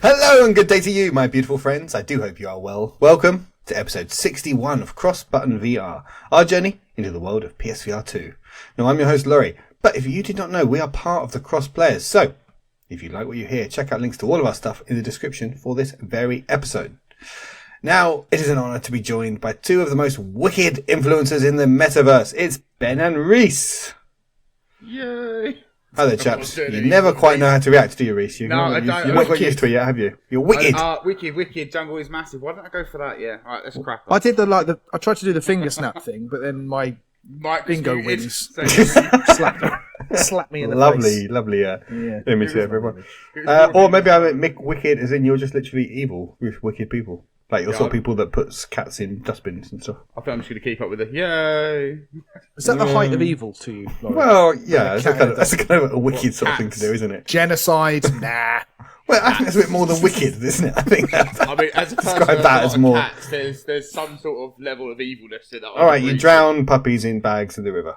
Hello and good day to you, my beautiful friends. I do hope you are well. Welcome to episode 61 of Cross Button VR, our journey into the world of PS VR2. Now, I'm your host, Laurie, but if you did not know, we are part of the Cross Players. So, if you like what you hear, check out links to all of our stuff in the description for this very episode. Now, it is an honour to be joined by two of the most wicked influencers in the metaverse. It's Ben and Reese. Yay! Hi there, chaps. You never quite know how to react, do you, Reese? No, I don't. You've not got used to it yet, have you? You're wicked. Wicked. Jungle is massive. Why don't I go for that? Yeah. All right, let's crack on. I did I tried to do the finger snap thing, but then my bingo wins slapped me in the face. Lovely image there, everyone. Or maybe I meant wicked as in you're just literally evil with wicked people. Like you're sort of people that puts cats in dustbins and stuff. I think I'm just going to keep up with it. Yay! Is that the height of evil to you, Laurie? Well, yeah, that's kind of a wicked sort of thing to do, isn't it? Genocide? Nah. Well, I think that's a bit more than wicked, isn't it? I think that's, I mean, as a person describe that as more. Cats, there's some sort of level of evilness in that. All right, you drown puppies in bags in the river.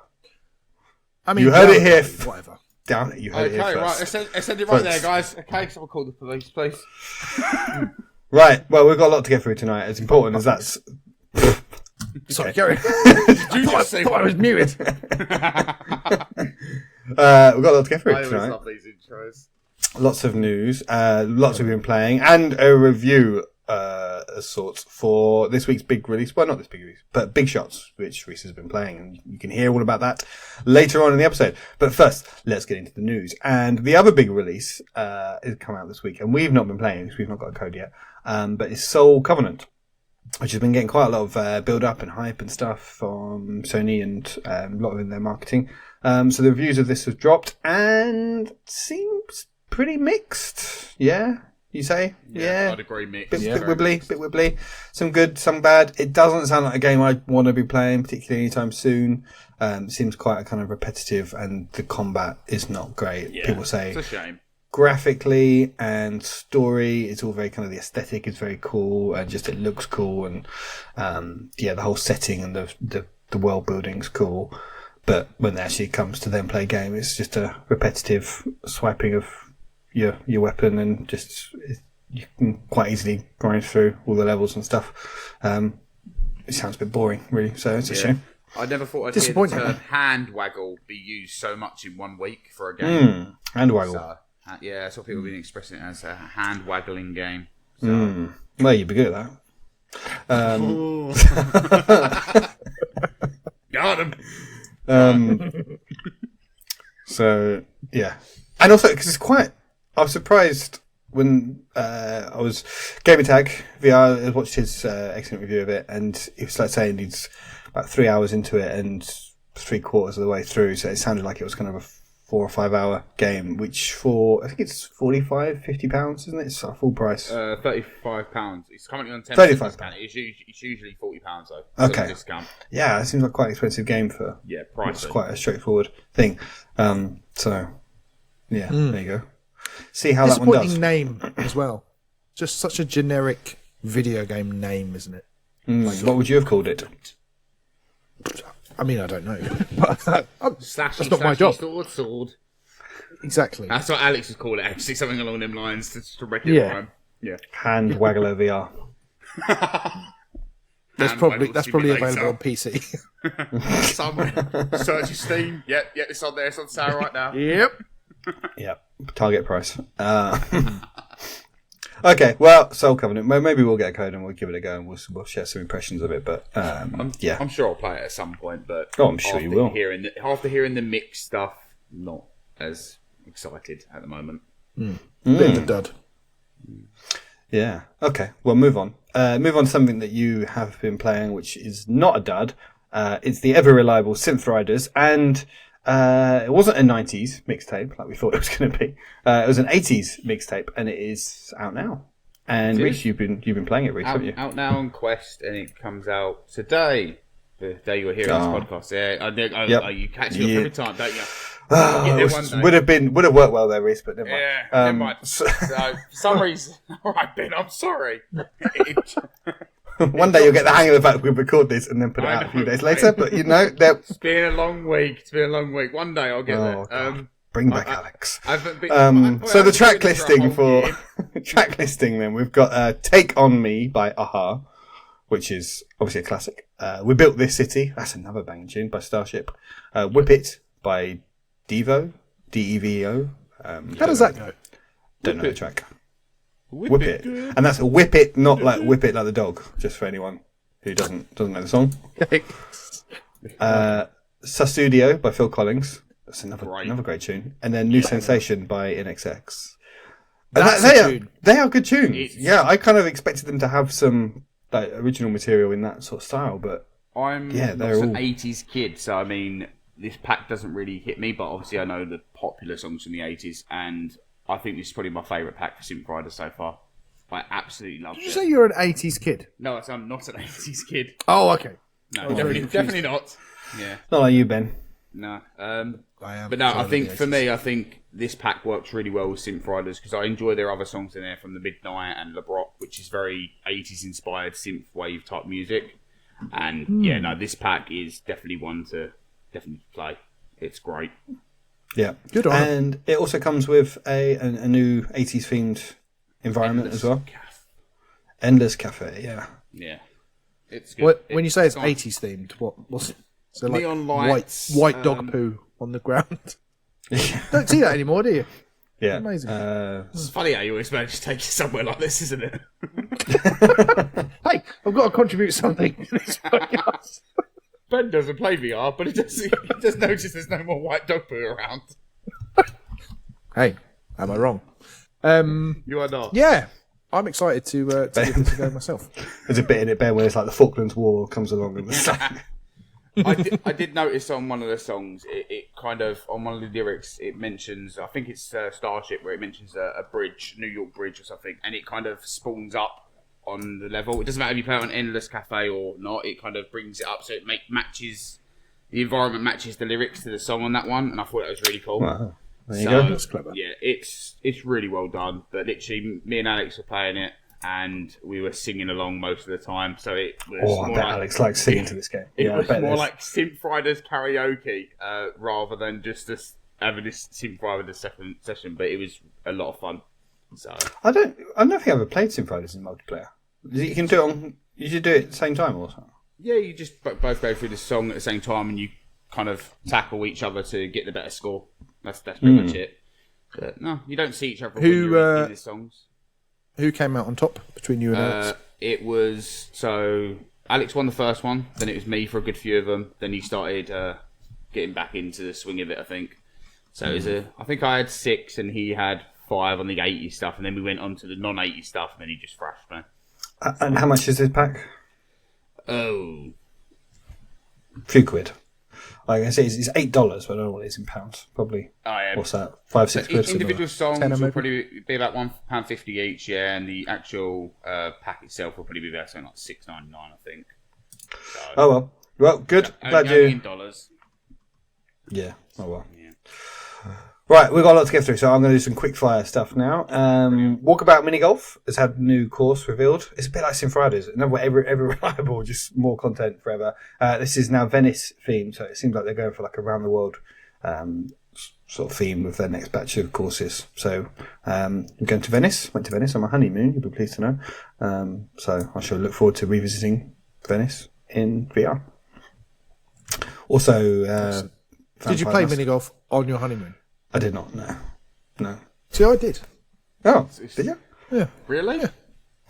I mean, you heard it here. Whatever. Down it. You heard it here first. Right. I said it right there, guys. Okay, someone call the police, please. Right, well, we've got a lot to get through tonight. As important as that's... Sorry, Gary. Did you just say I was muted. We've got a lot to get through I always tonight. love these intros. Lots of news, lots we've been playing, and a review of sorts for this week's big release. Well, not this big release, but Big Shots, which Reese has been playing, and you can hear all about that later on in the episode. But first, let's get into the news. And the other big release is come out this week, and we've not been playing because we've not got a code yet. But it's Soul Covenant, which has been getting quite a lot of build-up and hype and stuff from Sony and a lot of in their marketing. So the reviews of this have dropped and seems pretty mixed. Yeah, you say? Yeah. I'd agree, mixed. Bit wibbly. Some good, some bad. It doesn't sound like a game I want to be playing, particularly anytime soon. Seems quite a kind of repetitive, and the combat is not great. Yeah, people say it's a shame. Graphically and story, it's all very kind of, the aesthetic is very cool, and just it looks cool, and the whole setting and the world building's cool. But when it actually comes to then play a game, it's just a repetitive swiping of your weapon, and just you can quite easily grind through all the levels and stuff. It sounds a bit boring, really. So it's a shame. I never thought I'd hear the term hand waggle be used so much in 1 week for a game. Hand waggle. So, that's what people have been expressing it as, a hand waggling game. So. Well, you'd be good at that. Got him. So yeah, and also because it's quite. I was surprised when I was Gamertag VR. I watched his excellent review of it, and he was like saying he's about 3 hours into it and 3/4 of the way through. So it sounded like it was kind of a 4 or 5 hour game, which for I think it's £45-50, isn't it? It's a full price. £35. It's currently on 10% discount. It's usually £40 though. Okay. Discount. Yeah, it seems like quite an expensive game for. Yeah, price. It's quite a straightforward thing. So yeah, there you go. See how that one does. Disappointing name as well. Just such a generic video game name, isn't it? What would you have called it? I mean, I don't know. Slashy, that's not my job. Sword. Exactly. That's what Alex would call it, actually. Something along them lines to regular rhyme. Yeah. Hand Waggler VR. That's probably available on PC. Somewhere. Search your Steam. Yep, it's on there. It's on sale right now. Yep. Target price. Okay, well, Soul Covenant. Maybe we'll get a code and we'll give it a go, and we'll share some impressions of it. But I'm sure I'll play it at some point. But I'm sure you will. After hearing the mixed stuff, not as excited at the moment. Bit of a dud. Yeah. Okay. Well, move on. Move on to something that you have been playing, which is not a dud. It's the ever reliable Synth Riders, and it wasn't a 90s mixtape like we thought it was going to be. It was an 80s mixtape, and it is out now. And Reese, you've been playing it, Reese, haven't you? Out now on Quest, and it comes out today. The day you were hearing this podcast. Yeah, you catch it up every time, don't you? Would have worked well there, Reese, but never mind. Yeah, never mind. So, for some reason, all right, Ben, I'm sorry. One day you'll get the hang of the fact that we'll record this and then put it out a few days later. But it's been a long week. One day I'll get there. Bring back Alex. So the track listing for track listing, then we've got Take On Me by a-ha, which is obviously a classic. We Built This City, that's another banging tune by Starship. Whip It by Devo, D-E-V-O. How does that go? Don't know the track. Whip It. And that's a whip it, not like whip it like the dog, just for anyone who doesn't know the song. Studio by Phil Collins. That's another great tune. And then New Sensation by NXX. They are good tunes. Yeah, I kind of expected them to have some like original material in that sort of style, but I'm not an 80s kid, so I mean, this pack doesn't really hit me, but obviously I know the popular songs from the 80s, and I think this is probably my favourite pack for Synth Riders so far. I absolutely love it. Did you say you're an 80s kid? No, I'm not an 80s kid. Oh, okay. No, definitely not. Yeah. Not like you, Ben. No. I am. But no, I think for me, I think this pack works really well with Synth Riders because I enjoy their other songs in there from the Midnight and Le Broc, which is very 80s inspired synth wave type music. And this pack is definitely one to definitely play. It's great. Yeah, good on. And it also comes with a new 80s themed environment as well. Endless Cafe, yeah. Yeah, it's good. When you say it's 80s themed, what's it? So like neon lights, white dog poo on the ground. Don't see that anymore, do you? Yeah, amazing. It's funny how you always manage to take you somewhere like this, isn't it? Hey, I've got to contribute something to this podcast. Ben doesn't play VR, but he does notice there's no more white dog poo around. Hey, am I wrong? You are not. Yeah, I'm excited to give this a go myself. There's a bit in it, Ben, where it's like the Falklands War comes along and it's like... I did notice on one of the songs, it kind of, on one of the lyrics, it mentions, I think it's Starship, where it mentions a bridge, New York Bridge or something, and it kind of spawns up on the level. It doesn't matter if you play it on Endless Cafe or not, it kind of brings it up so it matches, the environment matches the lyrics to the song on that one, and I thought that was really cool. Wow. There you go. That's clever. Yeah, it's really well done, but literally, me and Alex were playing it, and we were singing along most of the time, so it was I bet Alex likes singing to this game. It was more like Synth Riders karaoke rather than just having this Synth Riders session, but it was a lot of fun. So I don't think I've ever played Synth Riders in multiplayer. You can do it you should do it at the same time or something. Yeah, you just both go through the song at the same time, and you kind of tackle each other to get the better score. That's pretty much it. But no, you don't see each other when you're in these songs. Who came out on top between you and Alex? It was, so Alex won the first one, then it was me for a good few of them, then he started getting back into the swing of it, I think. So it was I think I had 6 and he had 5 on the 80 stuff, and then we went on to the non-80 stuff, and then he just thrashed me. And how much is this pack? Oh. A few quid. Like I say, it's $8, but I don't know what it is in pounds. Probably. Oh, yeah. What's that? 5-6 quid. Individual songs will probably be about £1.50 each, yeah, and the actual pack itself will probably be about something like $6.99, I think. So, well, good. Glad you. In dollars. Yeah. Oh well. Yeah. Right, we've got a lot to get through, so I'm going to do some quick fire stuff now. Walkabout minigolf has had new course revealed. It's a bit like Synth Riders. Another every reliable, just more content forever. This is now Venice themed, so it seems like they're going for like around the world sort of theme with their next batch of courses. So I'm going to Venice. Went to Venice on my honeymoon. You'll be pleased to know. So I shall look forward to revisiting Venice in VR. Also, did you play minigolf on your honeymoon? I did not. No. See, I did. Oh, did you? Yeah. Really?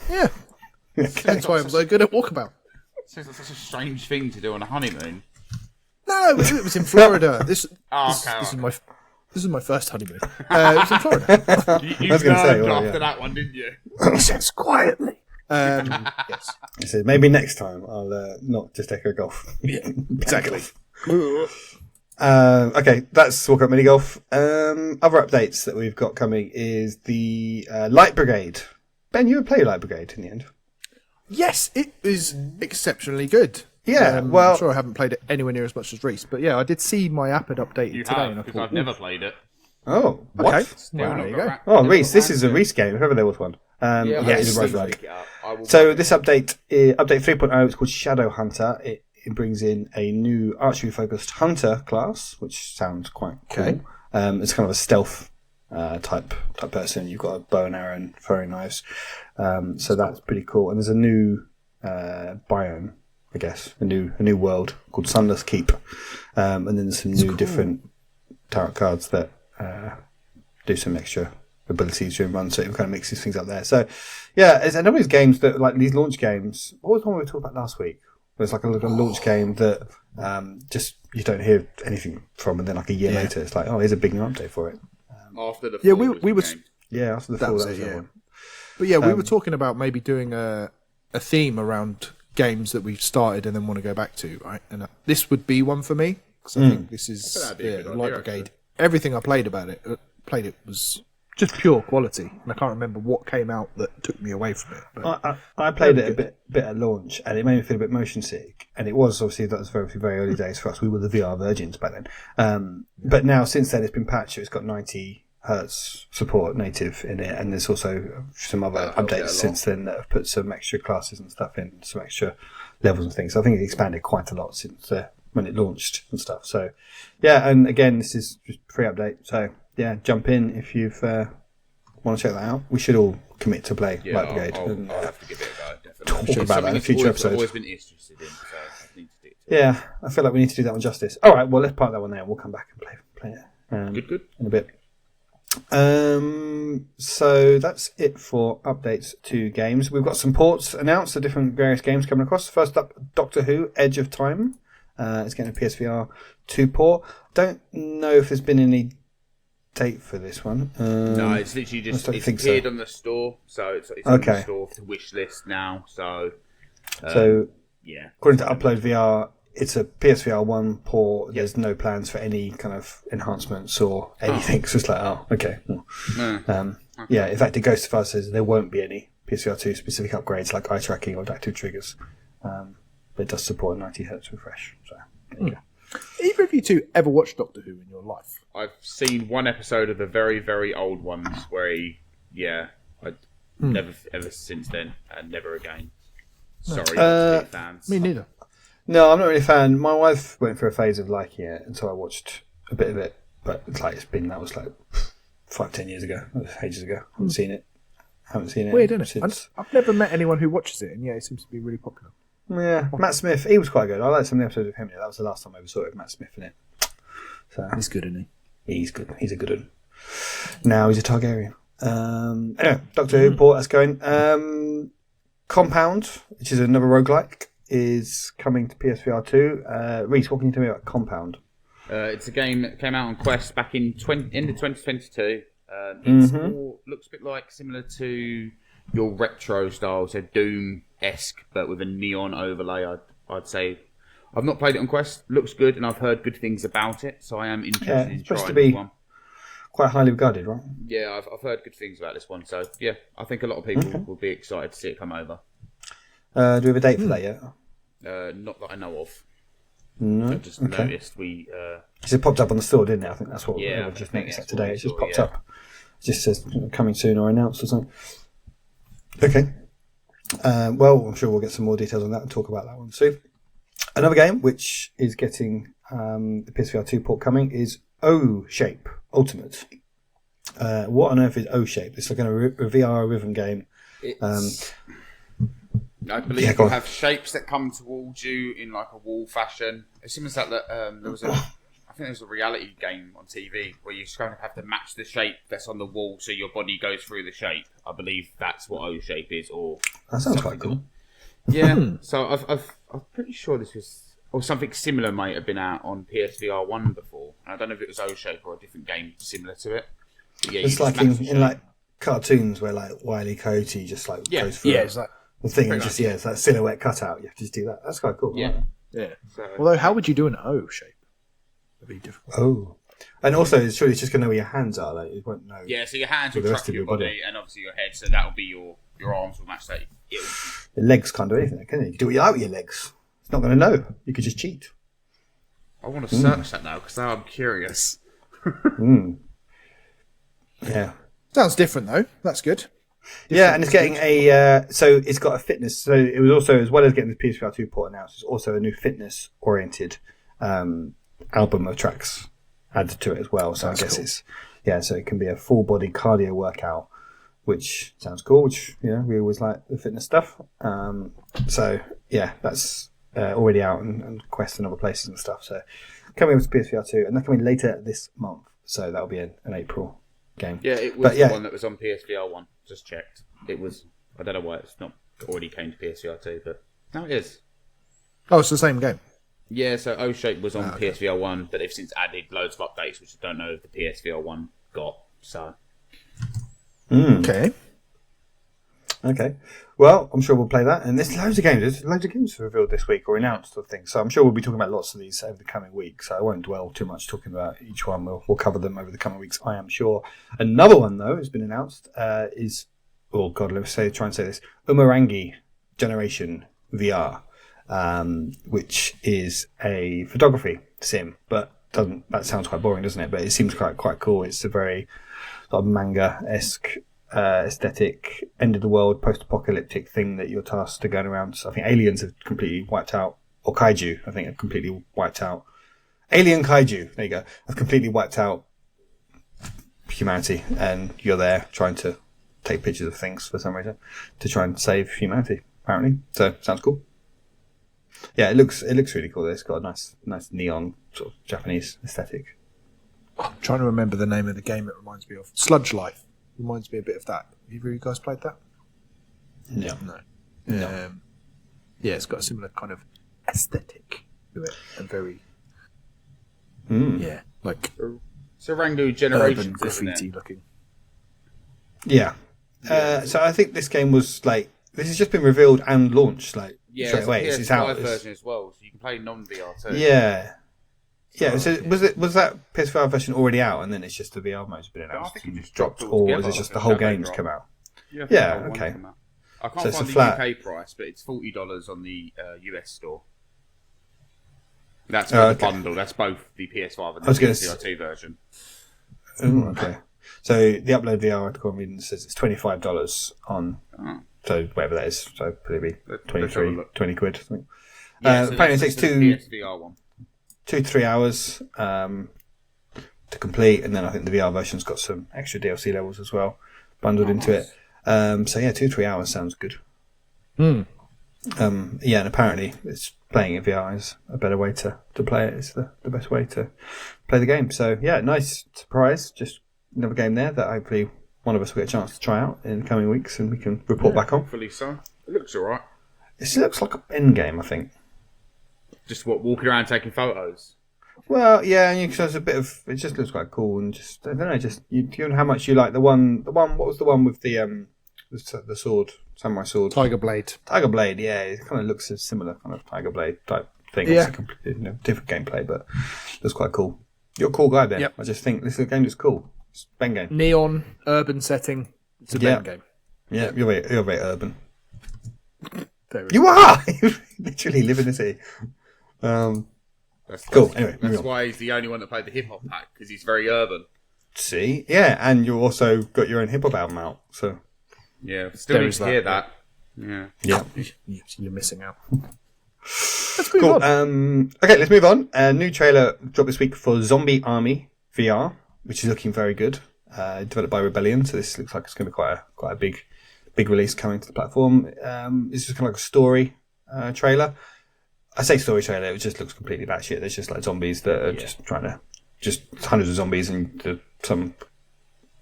Yeah. That's why I'm so good at Walkabout. Seems like such a strange thing to do on a honeymoon. No, it was in Florida. This is my first honeymoon. It was in Florida. You learned after that one, didn't you? Just quietly. Yes. I said maybe next time I'll not just echo golf. Yeah, exactly. Okay, that's Walkabout minigolf. Other updates that we've got coming is the Light Brigade. Ben, you would play Light Brigade in the end. Yes, it was exceptionally good. Yeah, I'm sure I haven't played it anywhere near as much as Reese, but yeah, I did see my app had updated you today. have, and I because thought, I've never played it. Oh, what? Okay. Well, there you go. Oh, Reese, this is a Reese game, if ever there was one. It's a roguelike. So this update 3.0, it's called Shadow Hunter. It brings in a new archery-focused hunter class, which sounds quite cool. Okay. It's kind of a stealth type person. You've got a bow and arrow and throwing knives, so that's pretty cool. And there's a new biome, I guess, a new world called Sunless Keep, and then there's some new different tarot cards that do some extra abilities during run, so it kind of mixes things up there. So yeah, it's and always games that like these launch games. What was the one we talked about last week? It's like a little launch game that just you don't hear anything from, and then like a year later, it's like, oh, here's a big new update for it. After the fall we were after the fall, that was it, one. But yeah, we were talking about maybe doing a theme around games that we've started and then want to go back to, right? And this would be one for me because I think this is Light Brigade. Everything I played it was just pure quality, and I can't remember what came out that took me away from it. But I played it a bit at launch, and it made me feel a bit motion sick. And it was obviously that was very very early days for us. We were the VR virgins back then. But now since then, it's been patched. It's got 90 hertz support native in it, and there's also some other updates since then that have put some extra classes and stuff in, some extra levels and things. So I think it expanded quite a lot since when it launched and stuff. So yeah, and again, this is just a free update. So yeah, jump in if you've want to check that out. We should all commit to play Light Brigade. I'll have to give it a go, definitely. Talk about that in future episodes. I've always been interested in, so I need to stick to it. Yeah, I feel like we need to do that one justice. All right, well, let's park that one there. We'll come back and play it. Good. In a bit. So that's it for updates to games. We've got some ports announced, the different various games coming across. First up, Doctor Who: Edge of Time. It's getting a PSVR 2 port. Don't know if there's been any date for this one. No, it's literally just it's appeared on the store, so it's on the store to wish list now. So yeah, according to Upload VR, it's a PSVR 1 port. There's no plans for any kind of enhancements or anything. So it's like, okay. Yeah, in fact, it goes so far as says there won't be any PSVR 2 specific upgrades like eye tracking or adaptive triggers. But it does support a 90 Hz refresh. So there you go. Either of you two ever watched Doctor Who in your life? I've seen one episode of the very, very old ones where I'd never ever since then, and never again. Sorry, not fans. Me neither. No, I'm not really a fan. My wife went through a phase of liking it, and so I watched a bit of it. But that was like 5-10 years ago, ages ago. Haven't seen it. Weird, isn't it? I've never met anyone who watches it, and it seems to be really popular. Yeah, Matt Smith, he was quite good. I liked some of the episodes of him. That was the last time I ever saw it with Matt Smith in it. So he's good, isn't he? He's good. He's a good one. Now he's a Targaryen. Anyway, Doctor Who port, that's going. Compound, which is another roguelike, is coming to PSVR 2. Reese, what can you tell me about Compound? It's a game that came out on Quest back in end of 2022. It looks a bit like similar to your retro style, so Doom-esque, but with a neon overlay, I'd say. I've not played it on Quest. Looks good, and I've heard good things about it, so I am interested in trying this one. Quite highly regarded, right? Yeah, I've heard good things about this one, so yeah, I think a lot of people will be excited to see it come over. Do we have a date for that yet? Not that I know of. No. I just noticed it popped up on the store, didn't it? I think that's what I just noticed today. It just popped up. It just says coming soon or announced or something. Okay. Well, I'm sure we'll get some more details on that and talk about that one soon. Another game which is getting the PSVR 2 port coming is OhShape Ultimate. What on earth is OhShape? It's like a VR rhythm game. I believe you have shapes that come towards you in like a wall fashion. It seems like that I think there was a reality game on TV where you just kind of have to match the shape that's on the wall so your body goes through the shape. I believe that's what OhShape is. Or that sounds quite cool. Yeah, so I'm pretty sure this was, or something similar might have been out on PSVR 1 before. And I don't know if it was OhShape or a different game similar to it. Yeah, it's like in like cartoons where like Wile E. Coyote just like goes through it's like the thing and just it's like silhouette cutout. You have to just do that. That's quite cool. Yeah. Yeah. So, although, how would you do an OhShape? It'd be difficult. Oh. And also, it's just going to know where your hands are. Like, it won't know. Yeah, so your hands will track your body and obviously your head, so that'll be your arms will match that. The legs can't do anything, can you? You can do what you like with your legs. It's not going to know. You could just cheat. I want to search that now because now I'm curious. Yeah. Sounds different though. That's good. Yeah, and it's getting so it's got a fitness. So it was also, as well as getting the PSVR 2 port announced, it's also a new fitness-oriented album of tracks added to it as well. So I guess it's yeah, so it can be a full body cardio workout, which sounds cool. Which we always like the fitness stuff. So yeah, that's already out and Quest and other places and stuff. So coming over to PSVR2, and they're coming later this month. So that'll be an April game. Yeah, it was the one that was on PSVR1. Just checked. It was. I don't know why it's not already came to PSVR2, but no, it is. Oh, it's the same game. Yeah, so OhShape was on PSVR1, but they've since added loads of updates, which I don't know if the PSVR1 got. So. Okay. Well, I'm sure we'll play that. And there's loads of games. There's loads of games revealed this week or announced or things. So I'm sure we'll be talking about lots of these over the coming weeks. So I won't dwell too much talking about each one. We'll cover them over the coming weeks, I am sure. Another one, though, has been announced is, oh, God, try and say this, Umurangi Generation VR, which is a photography sim. But that sounds quite boring, doesn't it? But it seems quite cool. It's a very sort of manga-esque aesthetic, end of the world, post-apocalyptic thing that you're tasked to going around. So I think aliens have completely wiped out, or kaiju, I think have completely wiped out. Alien kaiju, there you go, have completely wiped out humanity, and you're there trying to take pictures of things for some reason to try and save humanity, apparently. So sounds cool. Yeah, it looks really cool. It's got a nice neon sort of Japanese aesthetic. I'm trying to remember the name of the game it reminds me of. Sludge Life. Reminds me a bit of that. Have either of you guys played that? No. Yeah, it's got a similar kind of aesthetic to it, and very like Sarangu Generations, urban graffiti looking. Yeah. So I think this game was this has just been revealed and launched straight away. It's a PS5 version as well, so you can play non-VR too. Yeah. Yeah, so was that PS5 version already out, and then it's just the VR mode's been announced? I think it just dropped, all or is it just the whole game's come out? Yeah, okay. I can't find the UK price, but it's $40 on the US store. That's for the bundle. That's both the PS5 and the PS2 version. Okay. So the Upload VR article I'm reading says it's $25 on. So whatever that is. So probably 20 quid. Something. Yeah, so apparently it takes PSVR one. 2 to 3 hours to complete, and then I think the VR version's got some extra DLC levels as well bundled into it. So yeah, 2 to 3 hours sounds good. Yeah, and apparently it's playing in VR is a better way to play it. It's the best way to play the game. So yeah, nice surprise. Just another game there that hopefully one of us will get a chance to try out in the coming weeks, and we can report back on. Hopefully so. It looks alright. It looks like an end game, I think. Just walking around taking photos. Well, yeah, and there's a bit of it. Just looks quite cool, and just I don't know. Just you know how much you like the one. What was the one with the sword, samurai sword? Tiger Blade. Tiger Blade. Yeah, it kind of looks a similar kind of Tiger Blade type thing. Yeah, it's a completely different gameplay, but looks quite cool. You're a cool guy, Ben. Yep. I just think this is a game that's cool. It's a Ben game. Neon urban setting. It's a Ben game. Yeah, you're very urban. You are. You literally live in the city. Cool. Anyway, that's why he's the only one that played the hip hop pack, because he's very urban. See, yeah, and you also got your own hip hop album out, so yeah, still need to hear that. Yeah. You're missing out. Let's move on. Okay, let's move on. A new trailer dropped this week for Zombie Army VR, which is looking very good. Developed by Rebellion, so this looks like it's going to be quite a big release coming to the platform. It's just kind of like a story trailer. I say story trailer, it just looks completely batshit. There's just like zombies that are just trying to, just hundreds of zombies, and some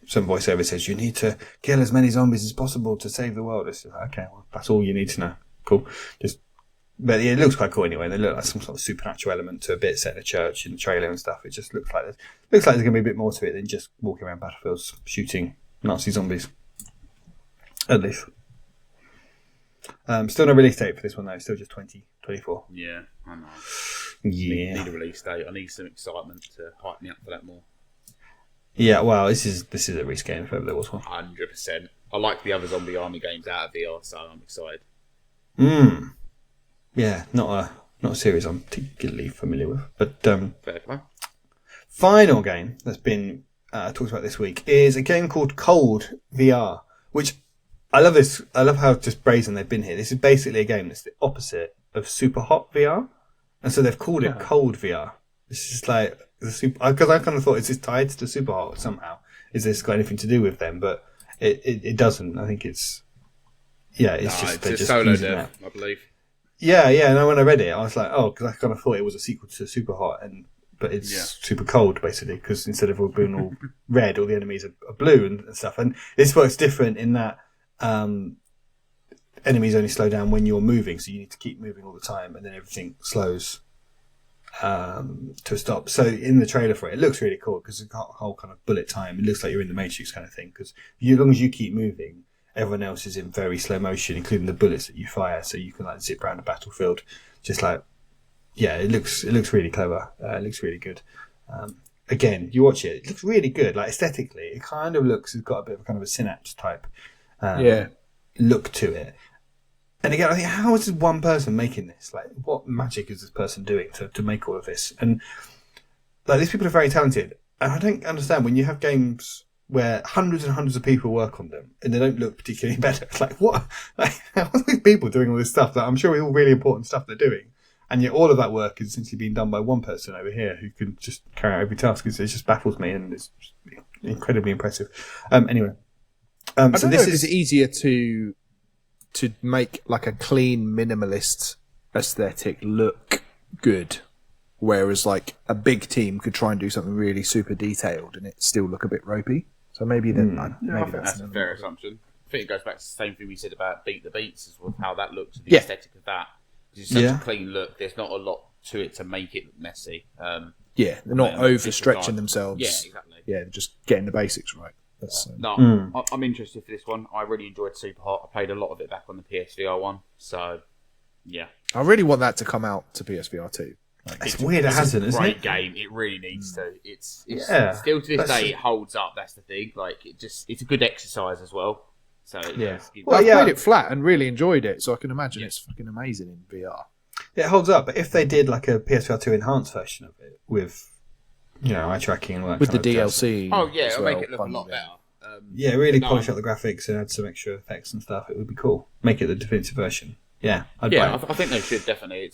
voiceover says you need to kill as many zombies as possible to save the world. It's just like, okay, well, that's all you need to know. Cool. But yeah, it looks quite cool anyway. They look like some sort of supernatural element to a bit set in a church in the trailer and stuff. It just looks like there's going to be a bit more to it than just walking around battlefields shooting Nazi zombies. At least. Still no release date for this one though. Still just 2024. Yeah, I know. Yeah. Need a release date. I need some excitement to hype me up for that more. Yeah, well, this is a release game if ever there was one. 100%. I like the other Zombie Army games out of VR, so I'm excited. Yeah, not a series I'm particularly familiar with, but fair play. Final game that's been talked about this week is a game called Cold VR, which I love this. I love how just brazen they've been here. This is basically a game that's the opposite of Super Hot VR, and so they've called it Cold VR. It's just like because I kind of thought it's tied to Super Hot somehow, is this got anything to do with them? But it doesn't. I think it's just solo dev, I believe. Yeah. And when I read it, I was like, because I kind of thought it was a sequel to Super Hot, but it's Super Cold basically, because instead of all being all red, all the enemies are blue and stuff. And this works different in that enemies only slow down when you're moving, so you need to keep moving all the time, and then everything slows to a stop. So in the trailer for it looks really cool because it's got a whole kind of bullet time. It looks like you're in the Matrix kind of thing, because as long as you keep moving, everyone else is in very slow motion, including the bullets that you fire, so you can like zip around the battlefield just like it looks really clever. It looks really good. Again, you watch it looks really good. Like aesthetically, it kind of looks, it's got a bit of kind of a Synapse type look to it. And again, I think, how is this one person making this? Like, what magic is this person doing to make all of this? And like, these people are very talented. And I don't understand when you have games where hundreds and hundreds of people work on them and they don't look particularly better. It's like, what? Like, how are these people doing all this stuff that I'm sure is all really important stuff they're doing? And yet all of that work is essentially being done by one person over here who can just carry out every task. It just baffles me, and it's incredibly impressive. Anyway. I don't know if it's easier to make like a clean minimalist aesthetic look good, whereas like a big team could try and do something really super detailed and it still look a bit ropey. So maybe that's a fair assumption. I think it goes back to the same thing we said about Beat the Beats, as well, how that looks, the aesthetic of that. It's such a clean look. There's not a lot to it to make it look messy. They're not overstretching themselves. Yeah, exactly. Yeah, they're just getting the basics right. I'm interested for this one. I really enjoyed Super Hot. I played a lot of it back on the PS VR1. So, yeah. I really want that to come out to PS VR2. It's weird it hasn't, isn't it? It's a great game. It really needs to. It's still to this day, it holds up. That's the thing. Like, it's a good exercise as well. So I've played it flat and really enjoyed it, so I can imagine it's fucking amazing in VR. Yeah, it holds up, but if they did like a PSVR2 enhanced version of it with, eye tracking and all that with the DLC, it'll make it look a lot better. Really polish up the graphics and add some extra effects and stuff. It would be cool. Make it the definitive version. Yeah, I'd buy it. I think they should definitely.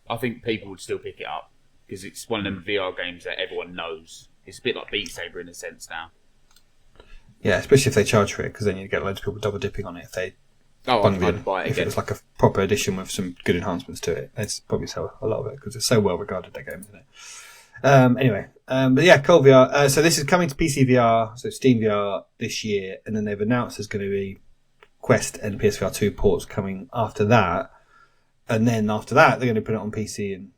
I think people would still pick it up because it's one of them VR games that everyone knows. It's a bit like Beat Saber in a sense now. Yeah, especially if they charge for it, because then you get loads of people double dipping on it. If they I'd buy it if it was like a proper edition with some good enhancements to it, they'd probably sell a lot of it because it's so well regarded, that game, isn't it? Anyway, but yeah, Cold VR. So this is coming to PC VR, so Steam VR this year, and then they've announced there's going to be Quest and PSVR 2 ports coming after that, and then after that they're going to put it on PC and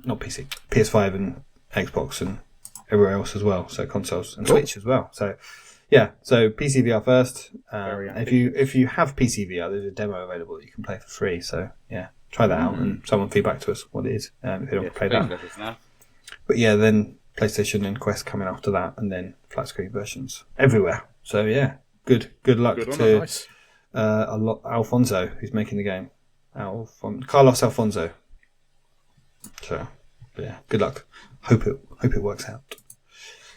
not PC, PS5 and Xbox and everywhere else as well. So consoles and Switch as well. So. Yeah, so PC VR first. If you have PC VR, there's a demo available that you can play for free. So yeah, try that out and someone feedback to us what it is if you don't play that. But yeah, then PlayStation and Quest coming after that, and then flat screen versions everywhere. So yeah, good luck to Alfonso, who's making the game. Carlos Alfonso. So yeah, good luck. Hope it works out.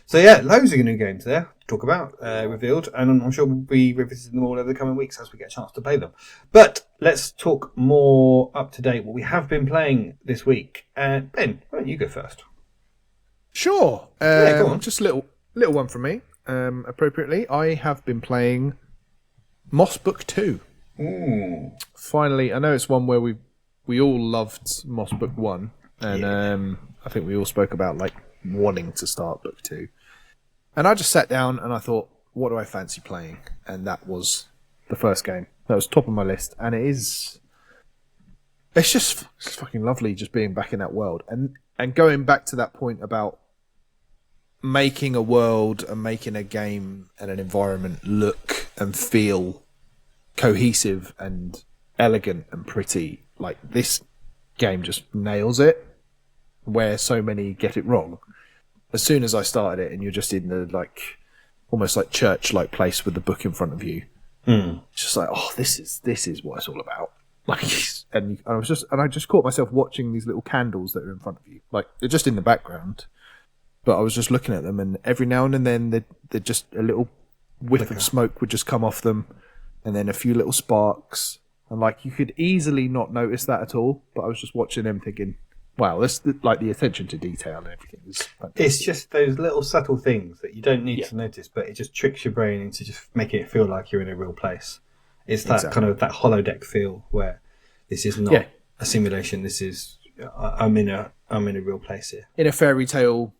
So yeah, loads of new games there to talk about, revealed, and I'm sure we'll be revisiting them all over the coming weeks as we get a chance to play them. But let's talk more up to date what we have been playing this week. Ben, why don't you go first? Sure. Go on. Just a little one from me. Appropriately, I have been playing Moss Book 2. Ooh. Finally, I know it's one where we all loved Moss Book 1, and I think we all spoke about like wanting to start Book 2. And I just sat down and I thought, what do I fancy playing? And that was the first game. That was top of my list. And it's just fucking lovely just being back in that world. And going back to that point about making a world and making a game and an environment look and feel cohesive and elegant and pretty. Like, this game just nails it, where so many get it wrong. As soon as I started it, and you're just in the almost like church-like place with the book in front of you, it's just like, oh, this is what it's all about. Like, and I just caught myself watching these little candles that are in front of you, like they're just in the background, but I was just looking at them, and every now and then they're just a little whiff of smoke would just come off them, and then a few little sparks, and like you could easily not notice that at all, but I was just watching them thinking, Wow, this like the attention to detail and everything is fantastic. It's just those little subtle things that you don't need to notice, but it just tricks your brain into just making it feel like you're in a real place. It's that kind of that holodeck feel where this is not a simulation. This is I'm in a real place here, in a fairy tale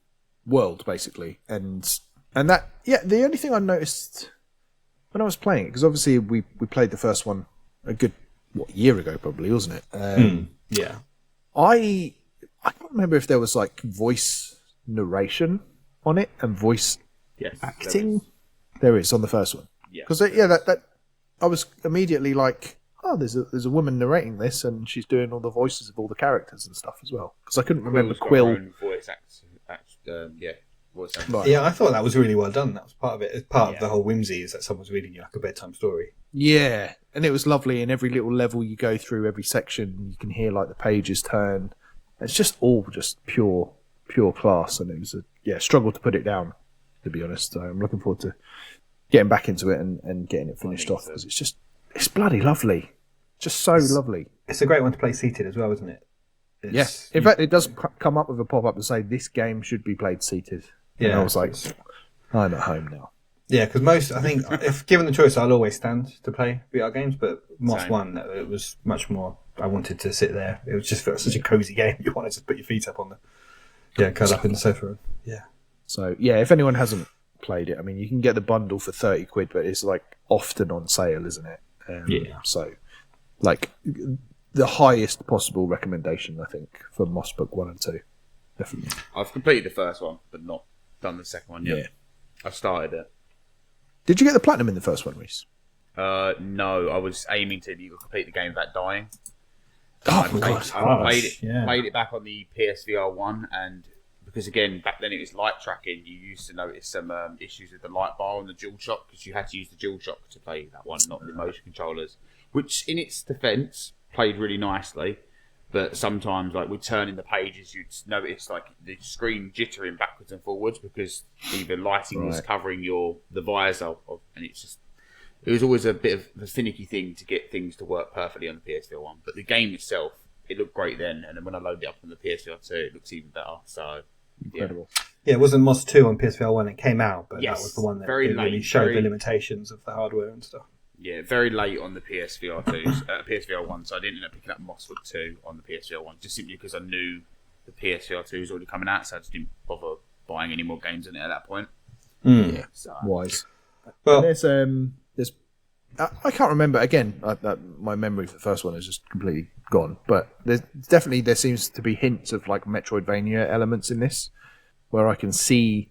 world, basically. And that the only thing I noticed when I was playing it, because obviously we played the first one a good year ago, probably, wasn't it? Yeah. I can't remember if there was like voice narration on it and voice acting. There is on the first one. Yeah. Because that I was immediately like, oh, there's a woman narrating this and she's doing all the voices of all the characters and stuff as well. Because I couldn't remember Quill. Voice voice Right. Yeah, I thought that was really well done. That was part of it. It's part of the whole whimsy is that someone's reading you like a bedtime story. Yeah, and it was lovely. In every little level you go through, every section, you can hear like the pages turn. It's just all just pure class, and it was a struggle to put it down, to be honest. So I'm looking forward to getting back into it and getting it finished off, because it's bloody lovely, just so lovely. It's a great one to play seated as well, isn't it? Yes. In fact, it does come up with a pop-up to say this game should be played seated. Yeah, and I was like, I'm at home now. Yeah, because I think, if given the choice, I'll always stand to play VR games. But Moss 1, it was much more. I wanted to sit there. It was just such a cozy game. You wanted to put your feet up on curl up in the sofa. Yeah. So if anyone hasn't played it, I mean, you can get the bundle for £30, but it's like often on sale, isn't it? So, like, the highest possible recommendation, I think, for Moss Book 1 and 2. Definitely. I've completed the first one, but not done the second one yet. Yeah. I've started it. Did you get the platinum in the first one, Reese? No, I was aiming to complete the game without dying. Oh my god! I played it back on the PSVR 1, and because again back then it was light tracking, you used to notice some issues with the light bar on the DualShock, because you had to use the DualShock to play that one, not the motion controllers. Which, in its defence, played really nicely, but sometimes, like with turning the pages, you'd notice like the screen jittering backwards and forwards because either lighting was covering the visor, and it was always a bit of a finicky thing to get things to work perfectly on the PSVR 1. But the game itself, it looked great then, and then when I loaded it up on the PSVR 2, it looks even better. So incredible. Yeah, it wasn't Moss 2 on PSVR 1. It came out, but that was the one that really showed the limitations of the hardware and stuff. Yeah, very late on the PSVR 1, so I didn't end up picking up Moss 2 on the PSVR 1, just simply because I knew the PSVR 2 was already coming out, so I just didn't bother buying any more games in it at that point. Yeah, so. Wise. Well, there's I can't remember, again, my memory for the first one is just completely gone, but there seems to be hints of like Metroidvania elements in this, where I can see,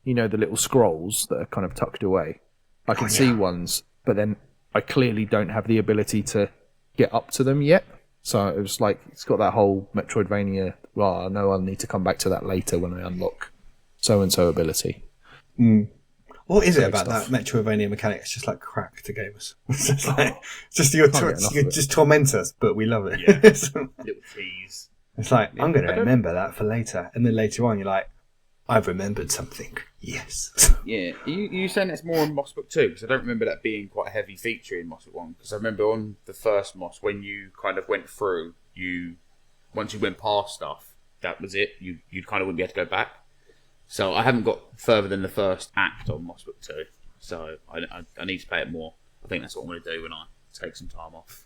the little scrolls that are kind of tucked away. I can see ones, but then I clearly don't have the ability to get up to them yet. So it was like, it's got that whole Metroidvania, I know I'll need to come back to that later when I unlock so-and-so ability. What is it about that Metroidvania mechanic? It's just like crack to gamers. It's like, you just torment us, but we love it. Yeah. Little tease. It's like, I'm going to remember that for later. And then later on, you're like, I've remembered something. Yes. Yeah. You saying it's more on Moss Book 2? Because I don't remember that being quite a heavy feature in Moss Book 1. Because I remember on the first Moss, when you kind of went through, once you went past stuff, that was it. You kind of wouldn't be able to go back. So I haven't got further than the first act on Moss Book 2. So I need to play it more. I think that's what I'm going to do when I take some time off.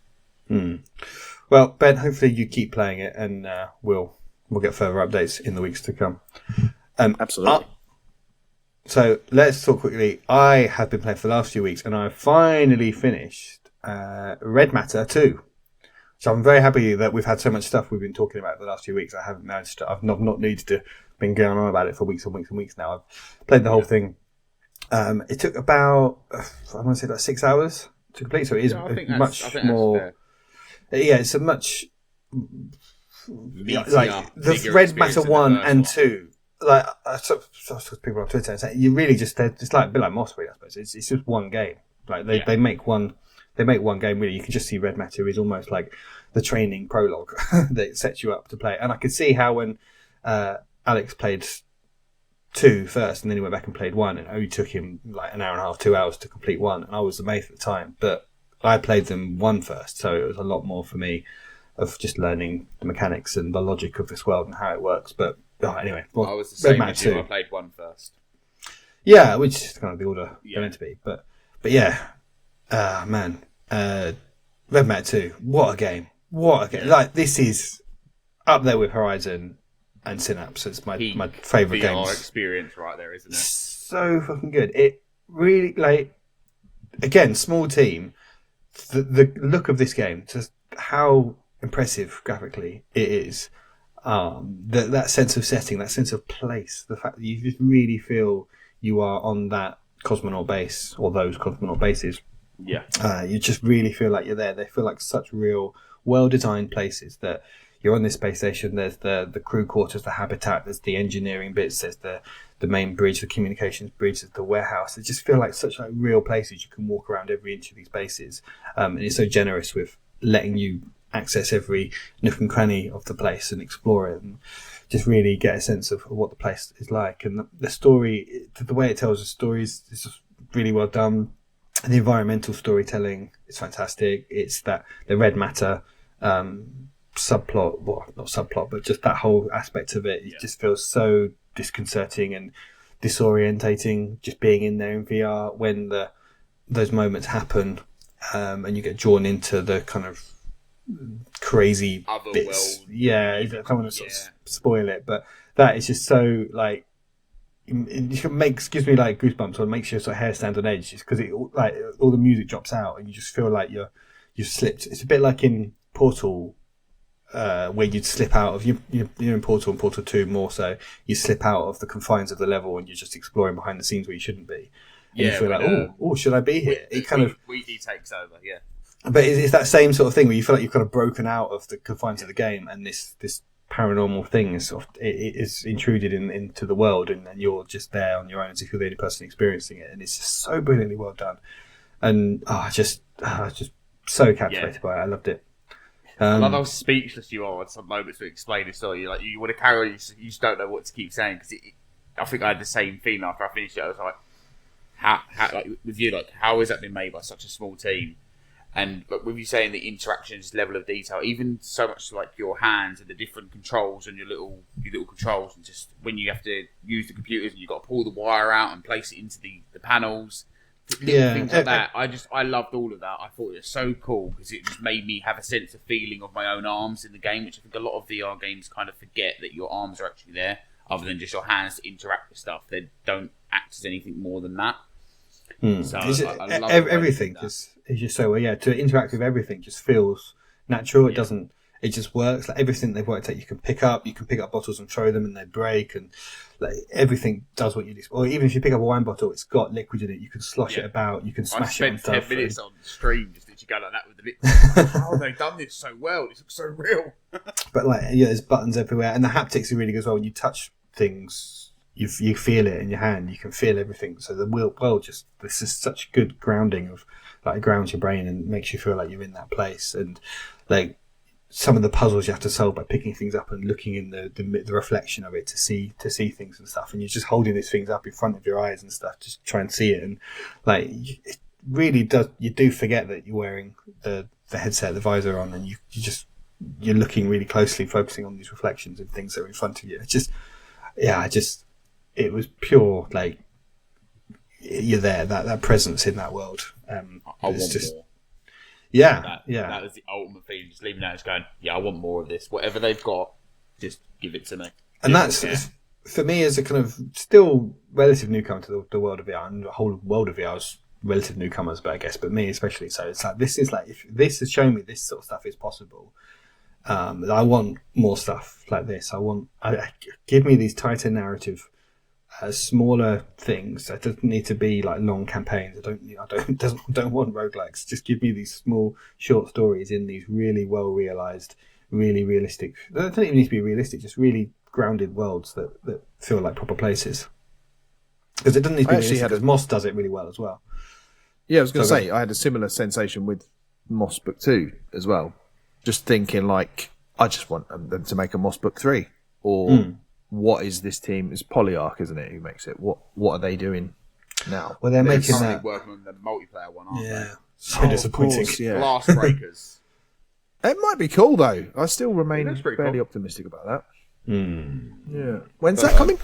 Well, Ben, hopefully you keep playing it, and we'll get further updates in the weeks to come. Absolutely. So let's talk quickly. I have been playing for the last few weeks, and I finally finished Red Matter 2. So I'm very happy that we've had so much stuff we've been talking about the last few weeks. I've not needed to been going on about it for weeks and weeks and weeks now. I've played the whole thing. It took about, I want to say about 6 hours to complete, so it is much more. Yeah, it's a much like the Red Matter 1 and 2. Like I talk to people on Twitter and say, you really just it's like a bit like Moss, really, I suppose. It's just one game. Like they make one game really. You can just see Red Matter is almost like the training prologue that sets you up to play. And I could see how when Alex played 2 first, and then he went back and played 1, and it only took him like an hour and a half, 2 hours to complete 1. And I was amazed at the time, but I played them 1 first, so it was a lot more for me. of just learning the mechanics and the logic of this world and how it works. But anyway, I was the same as you. I played 1 first. Yeah, which is kind of the order they're meant to be. But yeah, man, Red Matter 2, what a game! What a game! Like, this is up there with Horizon and Synapse. It's my favourite games. Experience right there, isn't it? So fucking good. It really, like, again, small team. The look of this game, just how impressive graphically it is. That sense of setting, that sense of place, the fact that you just really feel you are on that cosmonaut base or those cosmonaut bases. Yeah. You just really feel like you're there. They feel like such real, well-designed places that you're on this space station. There's the crew quarters, the habitat, there's the engineering bits, there's the main bridge, the communications bridge, there's the warehouse. They just feel like such like real places. You can walk around every inch of these bases. And it's so generous with letting you access every nook and cranny of the place and explore it and just really get a sense of what the place is like. And the story, the way it tells the stories is just really well done. And the environmental storytelling is fantastic. It's the Red Matter subplot, well, not subplot, but just that whole aspect of it. It just feels so disconcerting and disorientating just being in there in VR when those moments happen, and you get drawn into the kind of crazy other bits. world. Yeah, I don't want to sort of spoil it, but that is just so like it gives me like goosebumps, or it makes your sort of hair stand on edge, just because it like all the music drops out and you just feel like you've slipped. It's a bit like in Portal, where you'd slip out of you're in Portal and Portal 2 more so, you slip out of the confines of the level and you're just exploring behind the scenes where you shouldn't be. And you feel like, oh, should I be here? It kind of Wheaty takes over, yeah. But it's that same sort of thing where you feel like you've kind of broken out of the confines of the game, and this paranormal thing is sort of it is intruded into the world, and you're just there on your own as if you're the only person experiencing it, and it's just so brilliantly well done, and just so captivated by it. I loved it. I love how speechless you are at some moments to explain a story. You want to carry on, you just don't know what to keep saying, because I think I had the same feeling after I finished it. I was like, how like with you, like how has that been made by such a small team? And with you saying the interactions, level of detail, even so much like your hands and the different controls and your little controls, and just when you have to use the computers and you've got to pull the wire out and place it into the panels, things like that. I loved all of that. I thought it was so cool because it just made me have a sense of feeling of my own arms in the game, which I think a lot of VR games kind of forget, that your arms are actually there, other than just your hands to interact with stuff. They don't act as anything more than that. So I love everything is just so to interact with everything just feels natural. It just works. Like everything they've worked out, you can pick up bottles and throw them and they break, and like everything does what you do. Or even if you pick up a wine bottle, it's got liquid in it. You can slosh it about. You can smash it on stuff. I spent 10 minutes on stream just literally going like that with the bit. How have they done this so well? This looks so real. But there's buttons everywhere, and the haptics are really good as well. When you touch things, you feel it in your hand. You can feel everything. So the world this is such good grounding of like grounds your brain and makes you feel like you're in that place. And like some of the puzzles you have to solve by picking things up and looking in the reflection of it to see things and stuff. And you're just holding these things up in front of your eyes and stuff, just try and see it. And like it really does. You do forget that you're wearing the headset, the visor on, and you're looking really closely, focusing on these reflections and things that are in front of you. It's just it was pure, like, you're there, that presence in that world. I want more. Yeah, That was the ultimate feeling, just leaving out, just going, I want more of this. Whatever they've got, just give it to me. And that's, for me, as a kind of still relative newcomer to the world of VR, and the whole world of VR is relative newcomers, but I guess, but me especially, so it's like, this is like, if this has shown me this sort of stuff is possible, I want more stuff like this. Give me these tighter narrative, smaller things. It doesn't need to be like long campaigns. I don't want roguelikes. Just give me these small short stories in these really well realized, really realistic. They don't even need to be realistic. Just really grounded worlds that feel like proper places. Because it doesn't need to be realistic. Because Moss does it really well as well. Yeah, I was going to say I had a similar sensation with Moss Book 2 as well. Just thinking like, I just want them to make a Moss Book 3. Or what is this team? It's Polyarch, isn't it, who makes it? What are they doing now? Well, they're making that. Working on the multiplayer one, aren't they? So disappointing. Course, Blast Breakers. It might be cool though. I still remain fairly cool. optimistic about that. Mm. Yeah. When's that coming?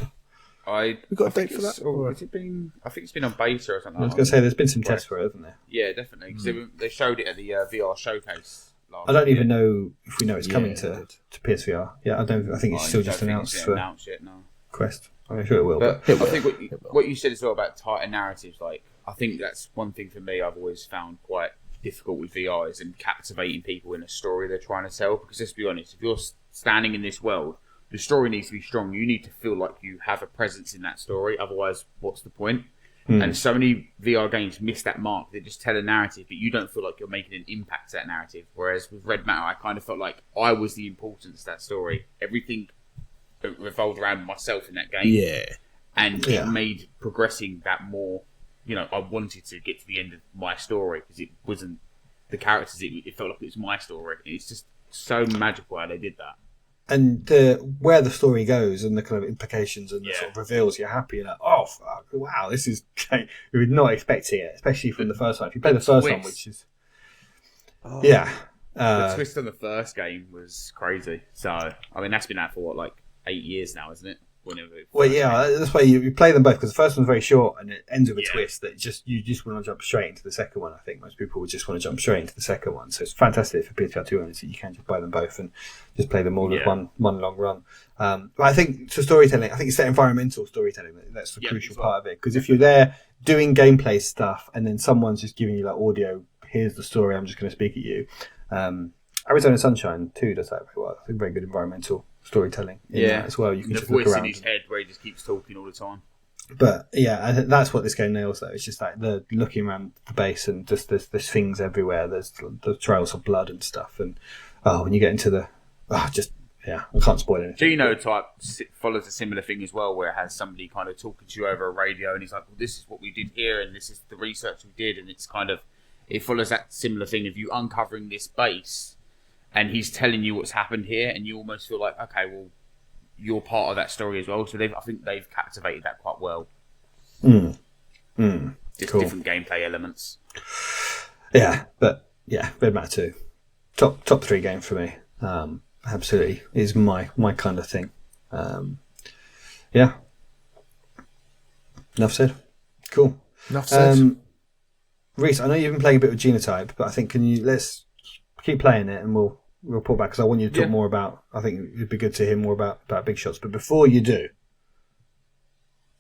We got a date for that? Has it been? I think it's been on beta or something. I was going to say there's been some tests for it, hasn't there? Yeah, definitely. Because they showed it at the VR showcase. I don't even know if we know it's coming to PSVR. Yeah, I don't. I think it's still just announced for yet, no. Quest. I'm sure it will. But I think what you said as well about tighter narratives, like I think that's one thing for me I've always found quite difficult with VR is in captivating people in a story they're trying to tell. Because let's be honest, if you're standing in this world, the story needs to be strong. You need to feel like you have a presence in that story. Otherwise, what's the point? And so many VR games miss that mark. They just tell a narrative, but you don't feel like you're making an impact to that narrative. Whereas with Red Matter, I kind of felt like I was the importance of that story. Everything revolved around myself in that game. Yeah. And it made progressing that more, I wanted to get to the end of my story because it wasn't the characters. It felt like it was my story. It's just so magical how they did that. And where the story goes and the kind of implications and the sort of reveals, you're happy. You're like, oh, fuck, wow, this is... We were not expecting it, especially from the first one. If you play the first one, which is... the twist on the first game was crazy. So, I mean, that's been out for, 8 years now, isn't it? That's why you play them both, because the first one's very short and it ends with a twist that you just want to jump straight into the second one. I think most people would just want to jump straight into the second one. So it's fantastic for PS VR2 owners that you can just buy them both and just play them all as one long run. But I think for storytelling, I think it's that environmental storytelling that's the crucial part of it. Because if you're there doing gameplay stuff and then someone's just giving you audio, here's the story, I'm just going to speak at you. Arizona Sunshine 2 does that very well. I think very good environmental storytelling as well. You can just look around. The voice in his head where he just keeps talking all the time. But I think that's what this game nails though. It's just like the looking around the base and just there's things everywhere. There's the trails of blood and stuff. And when you get into I can't spoil anything. Genotype follows a similar thing as well, where it has somebody kind of talking to you over a radio, and he's like, "Well, this is what we did here, and this is the research we did," and it's kind of it follows that similar thing of you uncovering this base. And he's telling you what's happened here, and you almost feel like, okay, well, you're part of that story as well. So I think they've captivated that quite well. Just different gameplay elements. Yeah, but Red Matter 2, top 3 game for me. Absolutely is my kind of thing. Enough said. Cool. Enough said. Reese, I know you've been playing a bit with Genotype, but I think let's keep playing it and we'll pull back because I want you to talk more about. I think it'd be good to hear more about big shots. But before you do,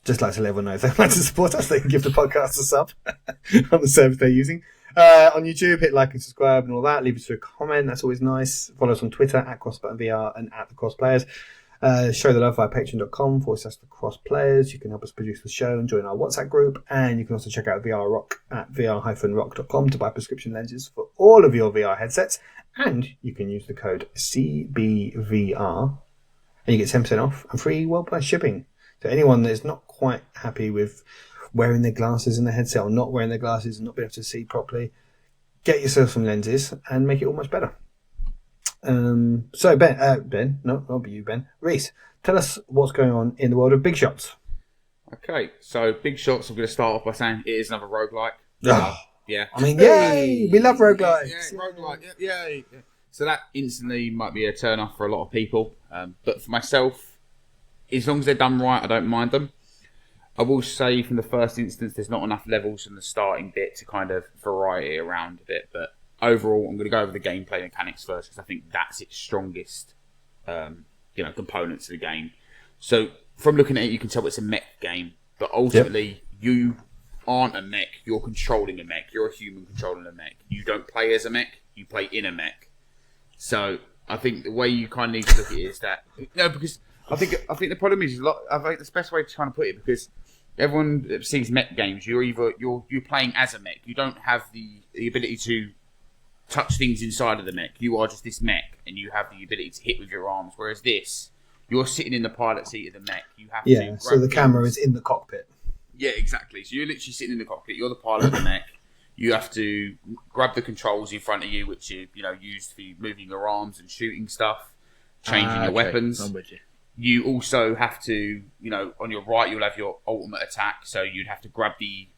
just like to let everyone know if they'd like to support us, they can give the podcast a sub on the service they're using. On YouTube, hit like and subscribe and all that. Leave us a comment. That's always nice. Follow us on Twitter @CrossButtonVR and @TheCrossPlayers. Show the love via patreon.com/TheCrossPlayers. You can help us produce the show and join our WhatsApp group. And you can also check out VR Rock at vr-rock.com to buy prescription lenses for all of your VR headsets. And you can use the code CBVR and you get 10% off and free worldwide shipping. So anyone that is not quite happy with wearing their glasses in the headset or not wearing their glasses and not being able to see properly, get yourself some lenses and make it all much better. So Ben, not you, Ben. Reese, tell us what's going on in the world of big shots. Okay, so big shots. I'm going to start off by saying it is another roguelike. Yeah. I mean, yay! We love roguelikes. Yeah, roguelike. Yay! Yeah. So that instantly might be a turn off for a lot of people. But for myself, as long as they're done right, I don't mind them. I will say from the first instance, there's not enough levels from the starting bit to kind of variety around a bit. But overall, I'm going to go over the gameplay mechanics first because I think that's its strongest, components of the game. So from looking at it, you can tell it's a mech game. But ultimately, you aren't a mech. You're controlling a mech. You're a human controlling a mech. You don't play as a mech. You play in a mech. So I think the way you kind of need to look at it is that because I think the problem is I think the best way to kind of put it because everyone that sees mech games, you're playing as a mech. You don't have the ability to touch things inside of the mech. You are just this mech, and you have the ability to hit with your arms. Whereas this, you're sitting in the pilot seat of the mech. You have to. So the camera is in the cockpit. Yeah, exactly. So you're literally sitting in the cockpit. You're the pilot of the mech. You have to grab the controls in front of you, which are used for moving your arms and shooting stuff, changing your weapons. I'm with you. You also have to, on your right, you'll have your ultimate attack. So you'd have to grab the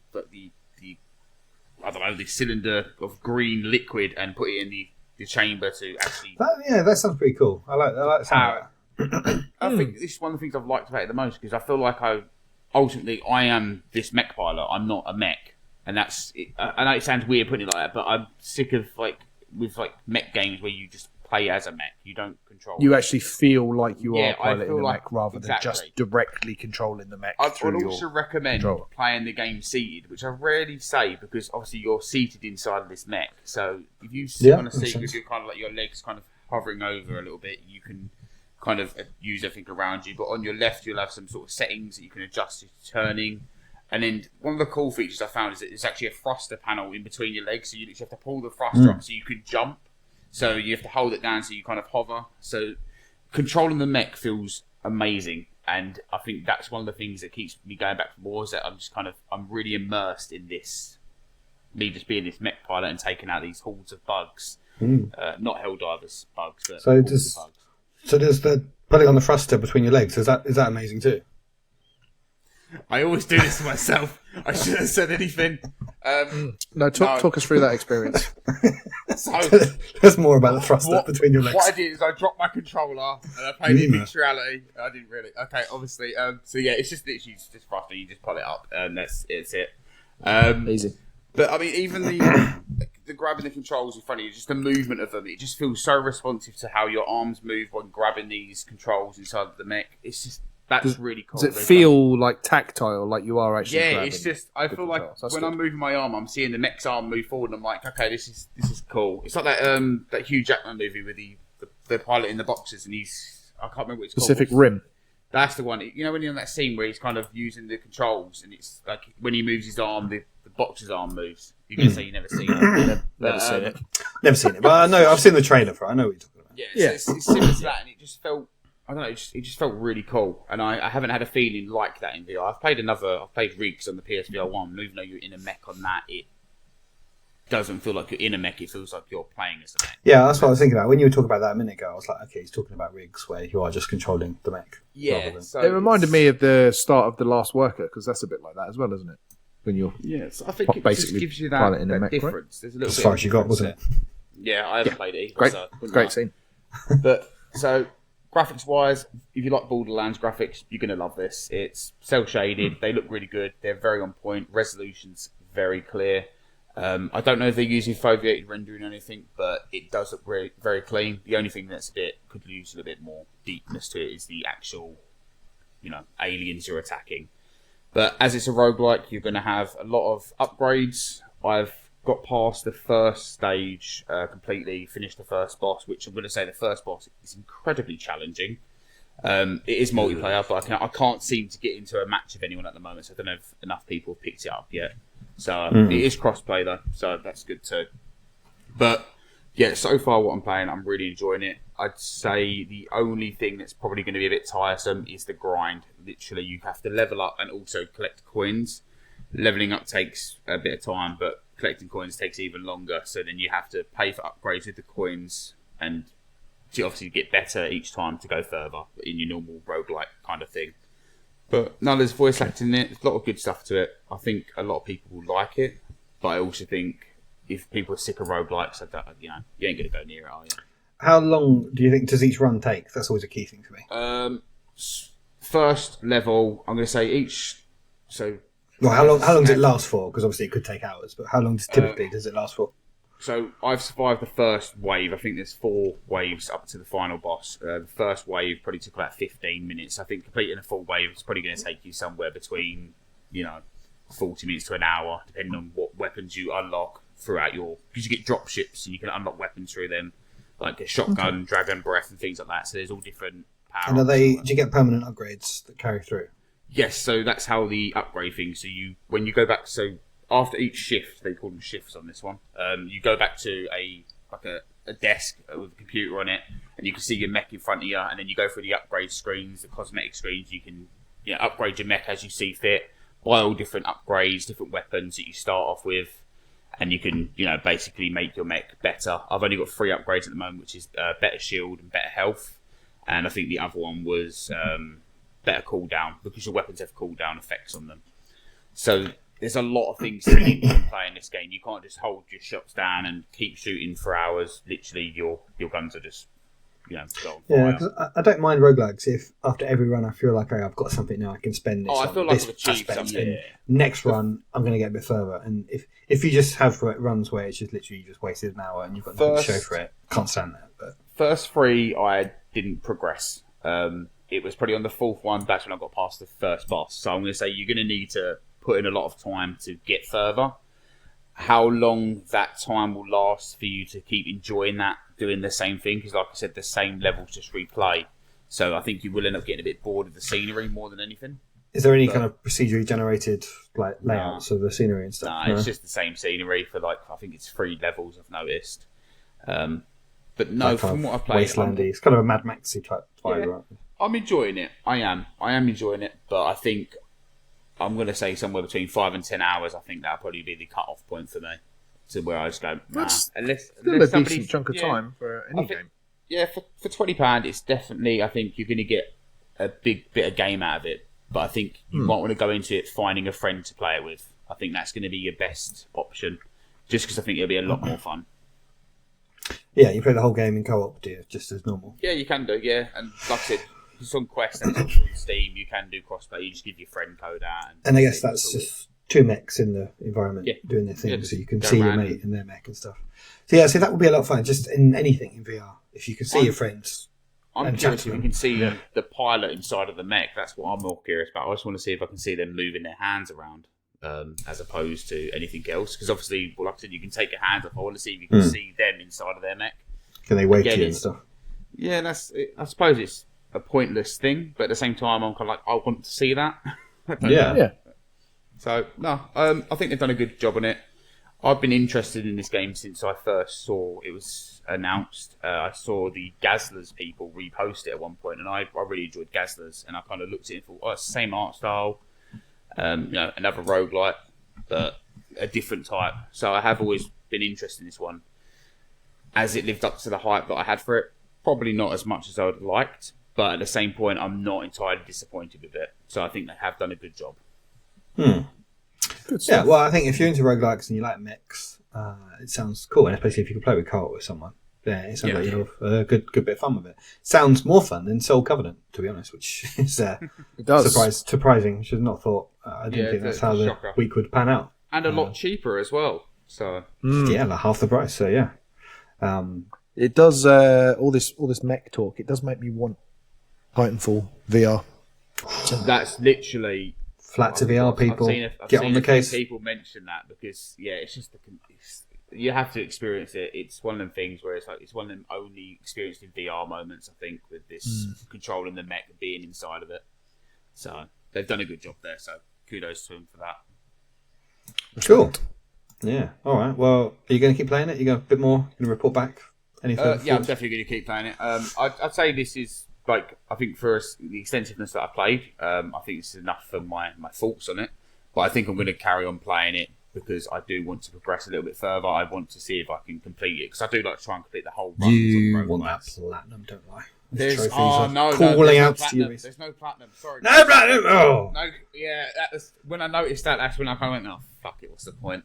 cylinder of green liquid and put it in the the chamber to actually. That sounds pretty cool. I like the sound of that. I think this is one of the things I've liked about it the most because I feel like I am this mech pilot. I'm not a mech, and that's. I know it sounds weird putting it like that, but I'm sick of with mech games where you just play as a mech. You don't control. You actually feel like you are piloting the like, mech rather than just directly controlling the mech. I'd also recommend playing the game seated, which I rarely say because obviously you're seated inside of this mech. So if you sit on a seat with your legs kind of hovering over a little bit, you can kind of use everything around you. But on your left, you'll have some sort of settings that you can adjust to turning. And then one of the cool features I found is that there's actually a thruster panel in between your legs, so you literally have to pull the thruster up so you can jump. So you have to hold it down so you kind of hover. So controlling the mech feels amazing, and I think that's one of the things that keeps me going back for more. Is that I'm really immersed in this, me just being this mech pilot and taking out these hordes of bugs, not Helldivers bugs, but bugs. So there's the putting on the thruster between your legs. Is that amazing too? I always do this to myself. I shouldn't have said anything. Talk us through that experience. There's more about the thruster between your legs. What I did is I dropped my controller and I played it in mixed reality. I didn't really. Okay, obviously. So yeah, it's just literally just thruster. You just pull it up, and it's it. Easy. But I mean, even the grabbing the controls in front of you, just the movement of them, it just feels so responsive to how your arms move when grabbing these controls inside of the mech. It's just. That's really cool. Does it feel like tactile, like you are actually? Yeah, it's just I feel like when I'm moving my arm, I'm seeing the mech's arm move forward, and I'm like, okay, this is cool. It's like that Hugh Jackman movie with the pilot in the boxes, and I can't remember what it's Pacific called. Rim. That's the one. You know when you're in that scene where he's kind of using the controls, and it's like when he moves his arm, the boxer's arm moves. You can say you've never seen it. Never seen it. Never seen it, but I know I've seen the trailer for it. I know what you're talking about. Yeah, it's similar to that, and it just felt. I don't know, it just felt really cool, and I haven't had a feeling like that in VR. I've played Rigs on the PS VR1, and even though you're in a mech on that, it doesn't feel like you're in a mech, it feels like you're playing as a mech. Yeah, that's what I was thinking about. When you were talking about that a minute ago, I was like, okay, he's talking about Rigs, where you are just controlling the mech. Yeah. So it reminded me of the start of The Last Worker, because that's a bit like that as well, isn't it? When you're I think it basically just gives you that mech, difference. Right? There's a little as bit far as you got, wasn't it? Yeah, I haven't played it either. Great scene. But, so... Graphics-wise, if you like Borderlands graphics, you're going to love this. It's cel-shaded. They look really good. They're very on point. Resolution's very clear. I don't know if they're using foveated rendering or anything, but it does look very, very clean. The only thing that's could use a little bit more deepness to it is the actual, aliens you're attacking. But as it's a roguelike, you're going to have a lot of upgrades. I've got past the first stage completely, finished the first boss, which I'm going to say the first boss is incredibly challenging. It is multiplayer, but I can't seem to get into a match with anyone at the moment, so I don't know if enough people have picked it up yet. So it is cross-play though, so that's good too. But yeah, so far what I'm playing, I'm really enjoying it. I'd say the only thing that's probably going to be a bit tiresome is the grind. Literally, you have to level up and also collect coins. Leveling up takes a bit of time, but collecting coins takes even longer, so then you have to pay for upgrades with the coins, and you obviously get better each time to go further in your normal roguelike kind of thing. But no, there's voice acting in it, there's a lot of good stuff to it. I think a lot of people will like it, but I also think if people are sick of roguelikes, you ain't going to go near it, are you? How long do you think does each run take? That's always a key thing for me. First level, I'm going to say each... Well, how long does it last for? Because obviously it could take hours, but how long typically does it last for? So I've survived the first wave. I think there's 4 waves up to the final boss. The first wave probably took about 15 minutes. I think completing a full wave is probably going to take you somewhere between, 40 minutes to an hour, depending on what weapons you unlock throughout because you get drop ships and you can unlock weapons through them, like a shotgun, dragon breath, and things like that. So there's all different powers. And do you get permanent upgrades that carry through? Yes, so that's how the upgrade thing. So when you go back, so after each shift, they call them shifts on this one. You go back to a desk with a computer on it, and you can see your mech in front of you, and then you go through the upgrade screens, the cosmetic screens. You can upgrade your mech as you see fit, buy all different upgrades, different weapons that you start off with, and you can basically make your mech better. I've only got 3 upgrades at the moment, which is better shield and better health, and I think the other one was better cooldown, because your weapons have cooldown effects on them. So there's a lot of things to keep on playing this game. You can't just hold your shots down and keep shooting for hours. Literally, your guns are just, go on fire. Yeah, because I don't mind roguelikes if after every run I feel like I've got something now I can spend this I on feel like this I've achieved aspect, something. and next run I'm going to get a bit further. And if you just have runs where it's just literally you just wasted an hour and you've got nothing to show for it, can't stand that. But first 3, I didn't progress. It was probably on the 4th one. That's when I got past the first boss. So I'm going to say you're going to need to put in a lot of time to get further. How long that time will last for you to keep enjoying that, doing the same thing, because like I said, the same levels just replay. So I think you will end up getting a bit bored of the scenery more than anything. Is there any kind of procedurally generated layouts of the scenery and stuff? No, it's just the same scenery for I think it's 3 levels I've noticed. But no, from what I've played, wastelandy. It's kind of a Mad Maxy type vibe, right? I'm enjoying it. I am enjoying it, but I think I'm going to say somewhere between 5 and 10 hours. I think that'll probably be the cut-off point for me, to where I just go, That's unless still a decent chunk of time for any game. Yeah, for £20, it's definitely, I think you're going to get a big bit of game out of it, but I think you might want to go into it finding a friend to play it with. I think that's going to be your best option, just because I think it'll be a lot more fun. Yeah, you play the whole game in co-op, do you? Just as normal. Yeah, you can do, yeah. And like I said, it's on Quest and it's on Steam, you can do crossplay. You just give your friend code out. And I guess that's just 2 mechs in the environment doing their thing, so you can see your mate in their mech and stuff. So yeah, that would be a lot of fun, just in anything in VR. If you can see your friends. I'm curious if you can see the pilot inside of the mech. That's what I'm more curious about. I just want to see if I can see them moving their hands around. As opposed to anything else, because obviously, like I said, you can take your hands off. I want to see if you can see them inside of their mech. Can they wake you and stuff? Yeah, I suppose it's a pointless thing, but at the same time, I'm kind of like, I want to see that. Yeah. So no, I think they've done a good job on it. I've been interested in this game since I first saw it was announced. I saw the Gazlers people repost it at one point, and I really enjoyed Gazlers, and I kind of looked at it and thought, oh, it's the same art style. Another roguelike, but a different type. So I have always been interested in this one. As it lived up to the hype that I had for it, probably not as much as I would have liked, but at the same point, I'm not entirely disappointed with it. So I think they have done a good job. Good stuff. Yeah, well, I think if you're into roguelikes and you like mechs, it sounds cool, and especially if you can play with co-op with someone. Yeah, it sounds like you have a good bit of fun with it. Sounds more fun than Soul Covenant, to be honest, which is surprising. Should have not thought. I didn't think that's how the week would pan out. And a lot cheaper as well. So yeah, like half the price. So yeah, it does all this mech talk. It does make me want Titanfall VR. That's literally flat to VR. People get on the case. People mention that because it's just you have to experience it. It's one of them things where it's one of them only experienced in VR moments, I think, with this controlling the mech and being inside of it. So they've done a good job there. So kudos to them for that. Cool. Yeah. All right. Well, are you going to keep playing it? You going a bit more? Going to report back? Any further I'm definitely going to keep playing it. I'd say this is I think for the extensiveness that I played, I think this is enough for my thoughts on it. But I think I'm going to carry on playing it, because I do want to progress a little bit further. I want to see if I can complete it, because I do like to try and complete the whole run. You want that platinum, don't I? There's out no platinum. There's no platinum. Sorry. No platinum. Oh. No. Yeah. That was, when I noticed that, that's when I kind of went, oh fuck it. What's the point?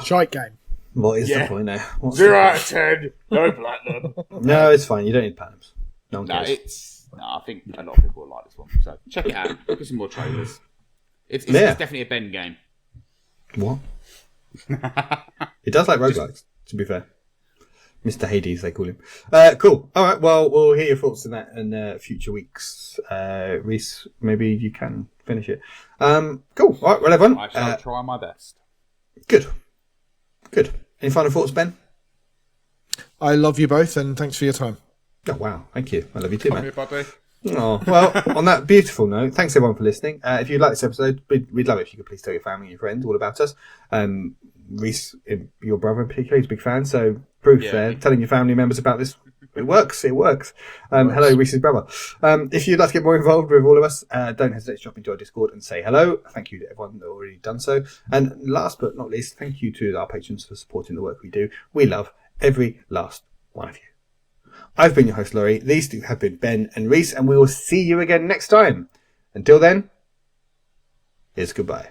Shite game. What is the point now? 0 out of 10. No platinum. No, it's fine. You don't need platinums. No one cares. I think a lot of people will like this one. So check it out. Look at some more trailers. It's definitely a Ben game. What? It does like roguelikes, to be fair. Mr. Hades, they call him. Cool. All right, well, we'll hear your thoughts on that in future weeks. Reese, maybe you can finish it. Cool. All right, well, everyone. I shall try my best. Good. Any final thoughts, Ben? I love you both, and thanks for your time. Oh, wow. Thank you. I love you too, man. Buddy. Oh, well, on that beautiful note, thanks everyone for listening. If you like this episode, we'd love it if you could please tell your family and your friends all about us. Reese, your brother in particular, he's a big fan, so proof there. Telling your family members about this, it works. Hello, Reese's brother. If you'd like to get more involved with all of us, don't hesitate to drop into our Discord and say hello. Thank you to everyone that already done so. And last but not least, thank you to our patrons for supporting the work we do. We love every last one of you. I've been your host, Laurie. These two have been Ben and Reese, and we will see you again next time. Until then, here's goodbye.